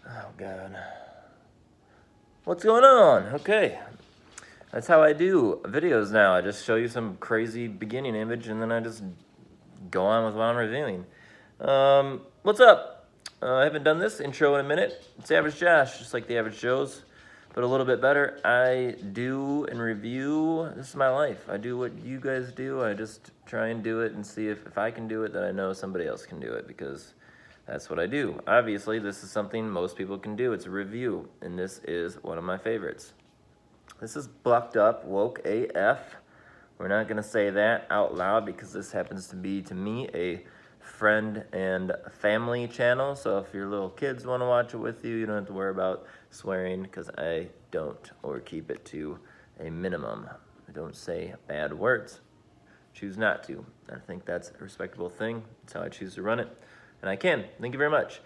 Oh, God. What's going on? Okay. That's how I do videos now. I just show you some crazy beginning image and then I just go on with what I'm reviewing. What's up? I haven't done this intro in a minute. It's Average Josh, just like the Average Joes, but a little bit better. I do and review. This is my life. I do what you guys do. I just try and do it and see if I can do it, then I know somebody else can do it because that's what I do. Obviously, this is something most people can do. It's a review, and this is one of my favorites. This is Bucked Up, Woke AF. We're not going to say that out loud because this happens to be, to me, a friend and family channel. So if your little kids want to watch it with you, you don't have to worry about swearing because I don't, or keep it to a minimum. I don't say bad words. Choose not to. I think that's a respectable thing. That's how I choose to run it. And I can. Thank you very much.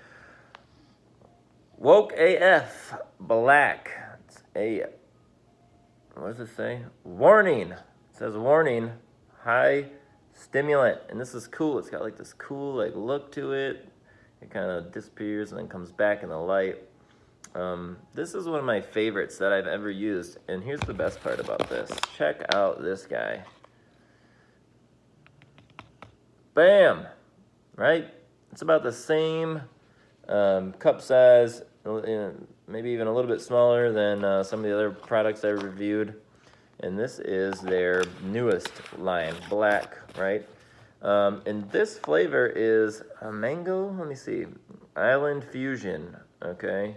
Woke AF Black. It's a, what does it say? Warning. It says warning. High stimulant. And this is cool. It's got like this cool like look to it. It kind of disappears and then comes back in the light. This is one of my favorites that I've ever used. And here's the best part about this. Check out this guy. Bam! Right? It's about the same cup size, maybe even a little bit smaller than some of the other products I reviewed. And this is their newest line, Black, right? And this flavor is a mango, let me see, Island Fusion, okay?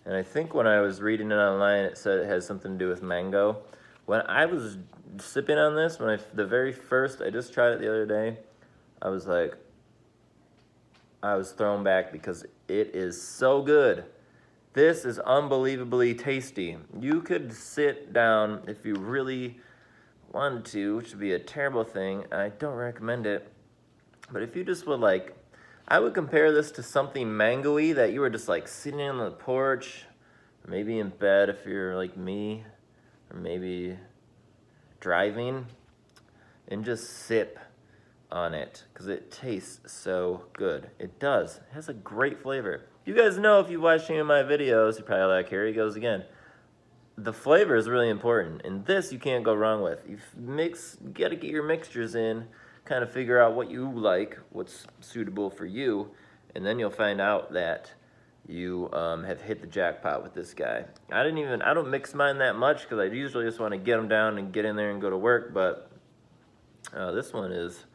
And I think when I was reading it online, it said it has something to do with mango. When I was sipping on this, the very first, I just tried it the other day, I was like, I was thrown back because it is so good. This is unbelievably tasty. You could sit down if you really wanted to, which would be a terrible thing. I don't recommend it. But if you just would like, I would compare this to something mango-y that you were just like sitting on the porch, or maybe in bed if you're like me, or maybe driving, and just sip on it because it tastes so good. It does. It has a great flavor. You guys know if you've watched any of my videos, you're probably like, here he goes again. The flavor is really important, and this you can't go wrong with. You got to get your mixtures in, kind of figure out what you like, what's suitable for you, and then you'll find out that you have hit the jackpot with this guy. I don't mix mine that much because I usually just want to get them down and get in there and go to work, but this one is,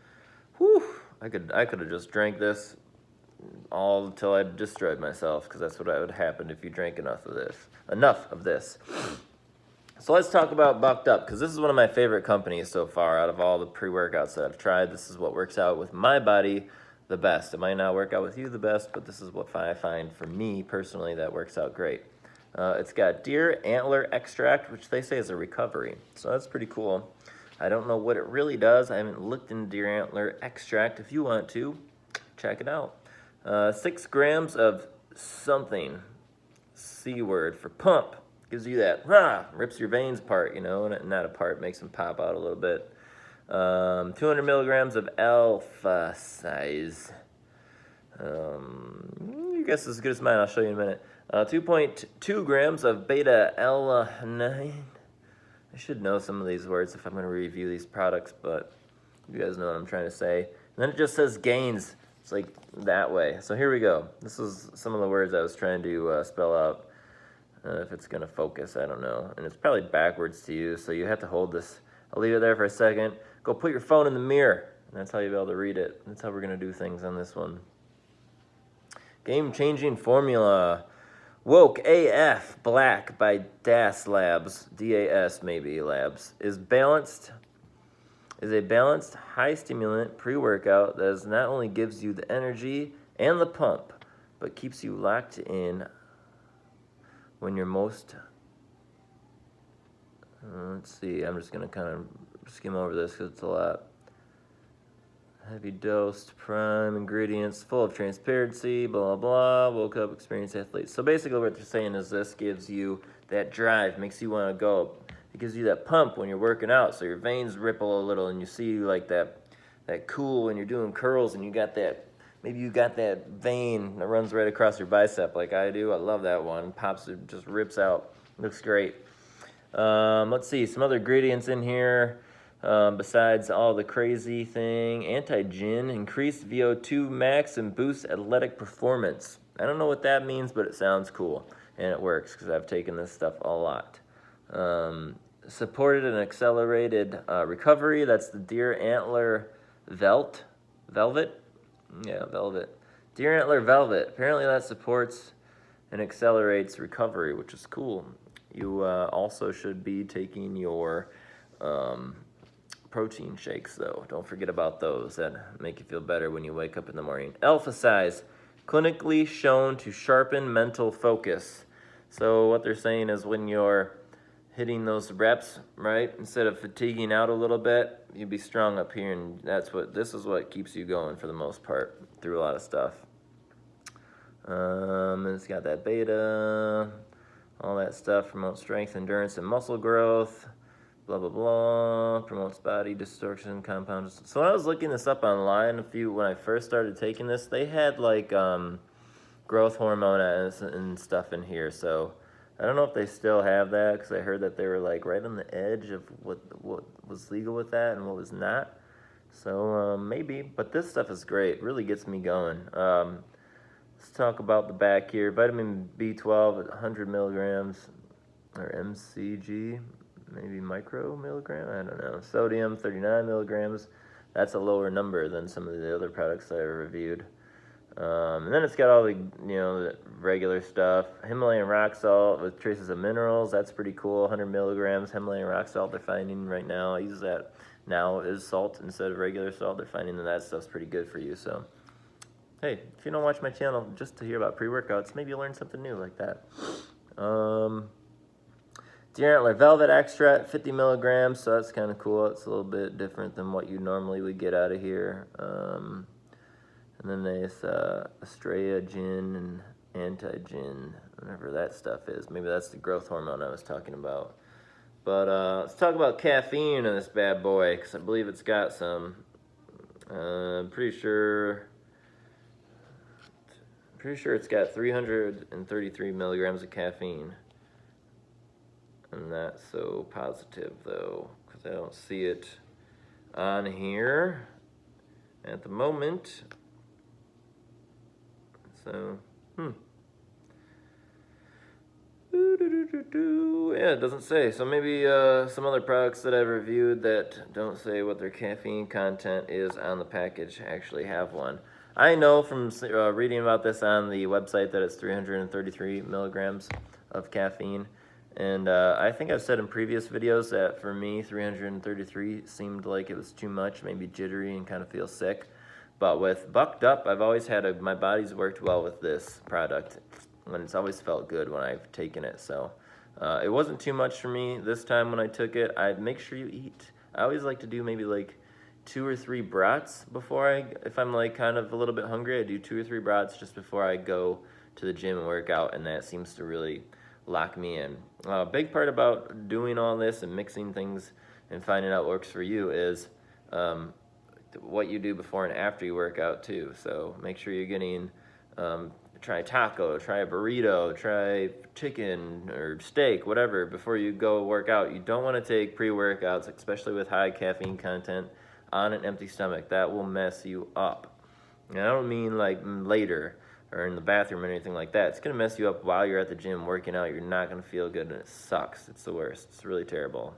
whew, I could have just drank this all until I destroyed myself because that's what would happen if you drank enough of this. So let's talk about Bucked Up because this is one of my favorite companies so far out of all the pre-workouts that I've tried. This is what works out with my body the best. It might not work out with you the best, but this is what I find for me personally that works out great. It's got deer antler extract, which they say is a recovery, so that's pretty cool. I don't know what it really does. I haven't looked into deer antler extract. If you want to, check it out. 6 grams of something, C word for pump. Gives you that, rips your veins apart, not apart, makes them pop out a little bit. 200 milligrams of alpha size. Your guess is as good as mine, I'll show you in a minute. 2.2 grams of beta alanine. I should know some of these words if I'm going to review these products, but you guys know what I'm trying to say. And then it just says gains. It's like that way. So here we go. This is some of the words I was trying to spell out. If it's going to focus, I don't know. And it's probably backwards to you, so you have to hold this. I'll leave it there for a second. Go put your phone in the mirror, and that's how you'll be able to read it. That's how we're going to do things on this one. Game-changing formula. Woke AF Black by DAS Labs, DAS maybe Labs, is a balanced high stimulant pre-workout that not only gives you the energy and the pump, but keeps you locked in when you're most, let's see, I'm just going to kind of skim over this because it's a lot. Heavy dosed prime ingredients, full of transparency, blah, blah, blah, woke up, experienced athletes. So basically what they're saying is this gives you that drive, makes you want to go. It gives you that pump when you're working out, so your veins ripple a little and you see like that cool when you're doing curls and you got that maybe you got that vein that runs right across your bicep like I do. I love that one. Pops, it just rips out. Looks great. Let's see, some other ingredients in here. Besides all the crazy thing, anti-gin, increased VO2 max and boosts athletic performance. I don't know what that means, but it sounds cool, and it works because I've taken this stuff a lot. Supported an accelerated recovery. That's the deer antler velvet. Yeah, velvet. Deer antler velvet. Apparently that supports and accelerates recovery, which is cool. You also should be taking your protein shakes, though. Don't forget about those. That make you feel better when you wake up in the morning. Alpha size, clinically shown to sharpen mental focus. So what they're saying is when you're hitting those reps, right, instead of fatiguing out a little bit, you'd be strong up here, and this is what keeps you going for the most part through a lot of stuff. And it's got that beta, all that stuff, promotes strength, endurance, and muscle growth, blah, blah, blah, promotes body distortion, compounds. So when I was looking this up online, when I first started taking this, they had like growth hormone and stuff in here, so I don't know if they still have that, because I heard that they were like right on the edge of what was legal with that and what was not. So maybe, but this stuff is great. It really gets me going. Let's talk about the back here. Vitamin B12 at 100 milligrams, or mcg, maybe micro milligram, I don't know. Sodium 39 milligrams. That's a lower number than some of the other products I reviewed. And then it's got all the, the regular stuff. Himalayan rock salt with traces of minerals. That's pretty cool. 100 milligrams Himalayan rock salt they're finding right now. I use that now as salt instead of regular salt. They're finding that stuff's pretty good for you. So, hey, if you don't watch my channel just to hear about pre-workouts, maybe you'll learn something new like that. Deer antler velvet extract, 50 milligrams. So that's kind of cool. It's a little bit different than what you normally would get out of here. And then there's Estrella gin and anti-gin, whatever that stuff is. Maybe that's the growth hormone I was talking about. But let's talk about caffeine in this bad boy, because I believe it's got some. I'm pretty sure it's got 333 milligrams of caffeine. I'm not so positive, though, because I don't see it on here at the moment. So, yeah, it doesn't say. So maybe some other products that I've reviewed that don't say what their caffeine content is on the package actually have one. I know from reading about this on the website that it's 333 milligrams of caffeine. And I think I've said in previous videos that for me, 333 seemed like it was too much, maybe jittery and kind of feel sick. But with Bucked Up, I've always had my body's worked well with this product, and it's always felt good when I've taken it. So it wasn't too much for me this time when I took it. I'd make sure you eat. I always like to do maybe like 2 or 3 brats before if I'm like kind of a little bit hungry, I do 2 or 3 brats just before I go to the gym and work out, and that seems to really lock me in. A big part about doing all this and mixing things and finding out what works for you is what you do before and after you work out too. So make sure you're getting, try a taco, try a burrito, try chicken or steak, whatever, before you go work out. You don't want to take pre-workouts, especially with high caffeine content, on an empty stomach. That will mess you up. And I don't mean like later or in the bathroom or anything like that. It's going to mess you up while you're at the gym working out. You're not going to feel good, and it sucks. It's the worst. It's really terrible.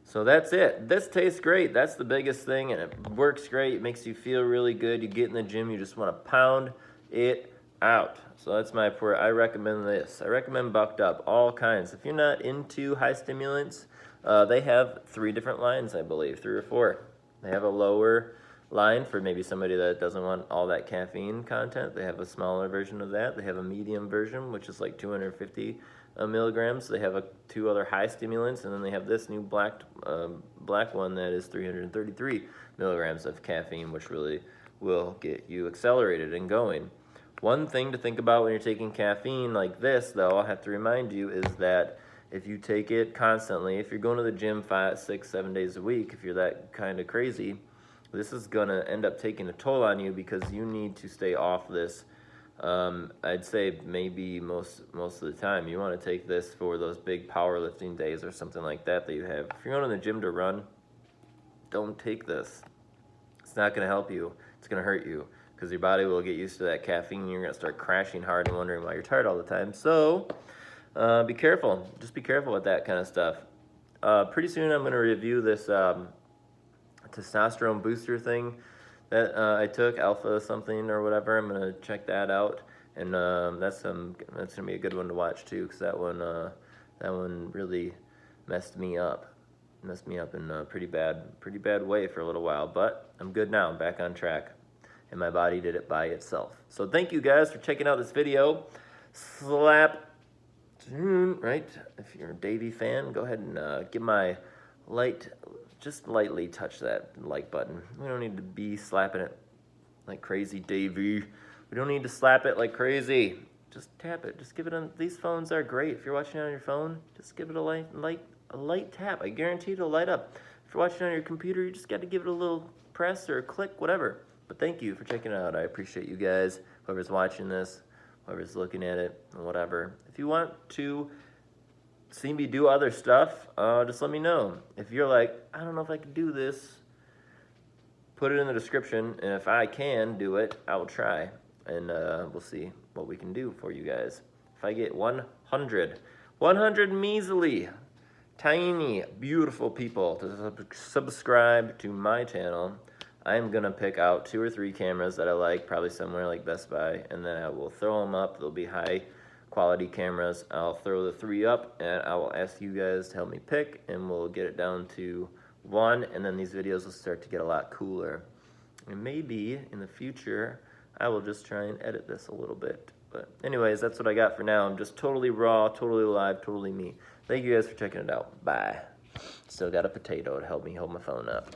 So that's it. This tastes great. That's the biggest thing, and it works great. It makes you feel really good. You get in the gym, you just want to pound it out. So that's I recommend this. I recommend Bucked Up, all kinds. If you're not into high stimulants, they have 3 different lines, I believe, 3 or 4. They have a lower line for maybe somebody that doesn't want all that caffeine content. They have a smaller version of that. They have a medium version, which is like 250 milligrams. They have 2 other high stimulants, and then they have this new black one that is 333 milligrams of caffeine, which really will get you accelerated and going. One thing to think about when you're taking caffeine like this, though, I have to remind you, is that if you take it constantly, if you're going to the gym 5, 6, 7 days a week, if you're that kind of crazy, this is gonna end up taking a toll on you because you need to stay off this. I'd say maybe most of the time you want to take this for those big powerlifting days or something like that you have. If you're going to the gym to run, don't take this. It's not going to help you. It's going to hurt you because your body will get used to that caffeine and you're going to start crashing hard and wondering why you're tired all the time. So be careful. Just be careful with that kind of stuff. Pretty soon I'm going to review this testosterone booster thing that I took, alpha something or whatever. I'm gonna check that out, and that's gonna be a good one to watch too, because that one really messed me up in a pretty bad way for a little while. But I'm good now. I'm back on track, and my body did it by itself. So thank you guys for checking out this video. Slap tune, right? If you're a Davey fan, go ahead and give my just lightly touch that like button. We don't need to be slapping it like crazy, Davey. We don't need to slap it like crazy. Just tap it. Just give it on. These phones are great. If you're watching on your phone, just give it a light tap. I guarantee it'll light up. If you're watching on your computer, you just got to give it a little press or a click, whatever. But thank you for checking it out. I appreciate you guys. Whoever's watching this, whoever's looking at it, whatever. If you want to see me do other stuff, just let me know. If you're like, I don't know if I can do this, put it in the description, and if I can do it, I will try, and we'll see what we can do for you guys. If I get 100 measly, tiny, beautiful people to subscribe to my channel, I'm gonna pick out 2 or 3 cameras that I like, probably somewhere like Best Buy, and then I will throw them up. They'll be high quality cameras. I'll throw the 3 up, and I will ask you guys to help me pick, and we'll get it down to 1, and then these videos will start to get a lot cooler. And maybe in the future, I will just try and edit this a little bit. But anyways, that's what I got for now. I'm just totally raw, totally live, totally me. Thank you guys for checking it out. Bye. Still got a potato to help me hold my phone up.